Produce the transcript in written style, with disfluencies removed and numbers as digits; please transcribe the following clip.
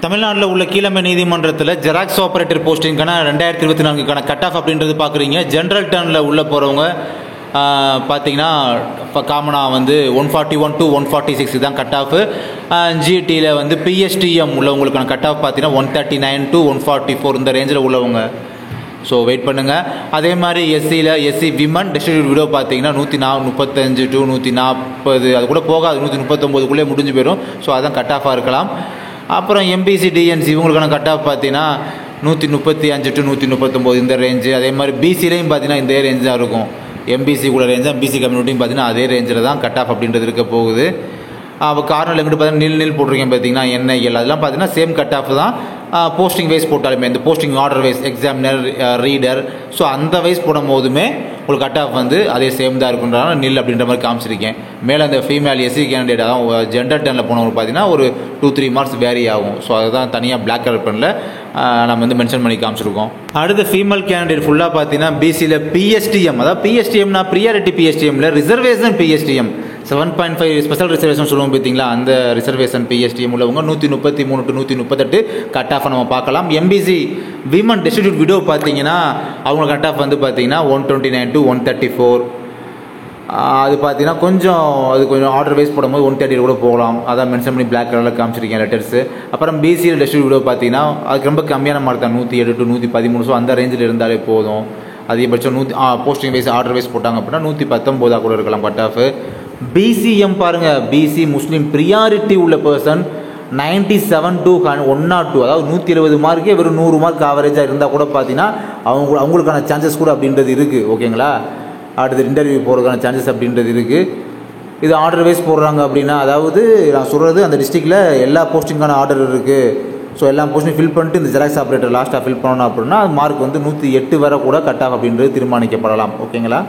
தமிழ்நாட்டில் உள்ள கீழமை நீதிமன்றத்தில் ஜெராக்ஸ் ஆப்ரேட்டர் போஸ்டிங்கான 2024க்கான கட் ஆஃப் அப்படின்றது பார்க்குறீங்க. ஜென்ரல் டர்னில் உள்ளே போகிறவங்க பார்த்தீங்கன்னா இப்போ காமனாக வந்து 141 to 146 தான் கட் ஆஃப். ஜிடியில் வந்து பிஎஸ்டிஎம் உள்ளவங்களுக்கான கட் ஆஃப் பார்த்தீங்கன்னா 139 to 144 இந்த ரேஞ்சில் உள்ளவங்க. ஸோ வெயிட் பண்ணுங்கள். அதே மாதிரி எஸ்சி விமன் டிஸ்ட்ரிபியூட் விடோ பார்த்தீங்கன்னா 135 to 140 அது கூட போகாது, 139க்குள்ளே முடிஞ்சு போயிடும். ஸோ அதுதான் கட் ஆஃபாக இருக்கலாம். அப்புறம் எம்பிசி டிஎன்சி இவங்களுக்கான கட் ஆஃப் பார்த்தீங்கன்னா 135 to 139 இந்த ரேஞ்சு. அதே மாதிரி பிசிலையும் பார்த்தீங்கன்னா இந்த ரேஞ்சு தான் இருக்கும். எம்பிசி கூட ரேஞ்சாக பிசி கம்யூனிட்டியும் பார்த்தீங்கன்னா அதே ரேஞ்சில் தான் கட் ஆஃப் அப்படின்றது இருக்க போகுது. அப்போ கார்னரில் எங்கிட்ட பார்த்தீங்கன்னா நில் போட்டிருக்கேன் பார்த்தீங்கன்னா என்ஐஎல் அதெல்லாம் பார்த்தீங்கன்னா சேம் கட் ஆஃப் தான். போஸ்டிங் வைஸ் போட்டாலுமே இந்த posting order wise examiner reader so அந்த வைஸ் போடும் போதுமே உங்களுக்கு கட் ஆஃப் வந்து அதே சேம் தான் இருக்குன்றனால நில் அப்படின்ற மாதிரி காமிச்சிருக்கேன். மேலே அந்த ஃபீமேல் எஸ்சி கேண்டிடேட் அதான் ஜெண்டர் டர்னில் போனவங்க பார்த்தீங்கன்னா ஒரு 2-3 மார்க்ஸ் வேரி ஆகும். ஸோ அதுதான் தனியாக பிளாக் கலர் பெனில் நம்ம வந்து மென்ஷன் பண்ணி காமிச்சிருக்கோம். அடுத்து ஃபீமேல் கேண்டிடேட் ஃபுல்லாக பார்த்தீங்கன்னா பிசியில் பிஎஸ்டிஎம் அதாவது பிஎஸ்டிஎம்னா ப்ரியாரிட்டி பிஎஸ்டிஎம்ல ரிசர்வேஷன் பிஎஸ்டிஎம் 7.5 ஸ்பெஷல் ரிசர்வேஷன் சொல்லுவோம் பார்த்தீங்களா, அந்த ரிசர்வேஷன் பிஎஸ்டிஎம் உள்ளவங்க 133 to 138 கட் ஆஃப் நம்ம பார்க்கலாம். எம்பிசி விமன் டிஸ்ட்ரிபியூட் விடோ பார்த்தீங்கன்னா அவங்க கட் ஆஃப் வந்து பார்த்தீங்கன்னா 129 to 134. அது பார்த்தீங்கன்னா கொஞ்சம் ஆர்டர் வைஸ் போடும்போது 130 கூட போகலாம். அதான் மென்ஷன் பண்ணி பிளாக் கலரில் காமிச்சிருக்கேன் லெட்டர்ஸு. அப்புறம் பிசியில் டிஸ்ட்ரிபியூட் விடோ பார்த்தீங்கன்னா அதுக்கு ரொம்ப கம்மியான மார்க் தான் 107 to 113. ஸோ அந்த ரேஞ்சில் இருந்தாலே போதும். அதிகபட்சம் போஸ்டிங் வைஸ் ஆர்டர் வைஸ் போட்டாங்க அப்படின்னா 119 கூட இருக்கலாம் கட் ஆஃப். பிசிஎம் பாருங்கள், பிசி முஸ்லீம் ப்ரியாரிட்டி உள்ள பர்சன் 97 to 102 அதாவது 170 மார்க்கே வெறும் 100 மார்க் ஆவரேஜாக இருந்தால் கூட பார்த்தீங்கன்னா அவங்களுக்கான சான்சஸ் கூட அப்படின்றது இருக்குது. ஓகேங்களா, அடுத்து இன்டர்வியூ போகிறதுக்கான சான்சஸ் அப்படின்றது இருக்குது. இது ஆர்டர் வைஸ் போடுறாங்க அப்படின்னா அதாவது நான் சொல்கிறது அந்த டிஸ்ட்ரிக்டில் எல்லா போஸ்டிங்கான ஆர்டர் இருக்குது. ஸோ எல்லா போஸ்டிங் ஃபில் பண்ணிட்டு இந்த ஜெராக்ஸ் ஆப்ரேட்டர் லாஸ்ட்டாக ஃபில் பண்ணணும் அப்படின்னா மார்க் வந்து 108 வரை கூட கட் ஆஃப் அப்படின்றது தீர்மானிக்கப்படலாம். ஓகேங்களா.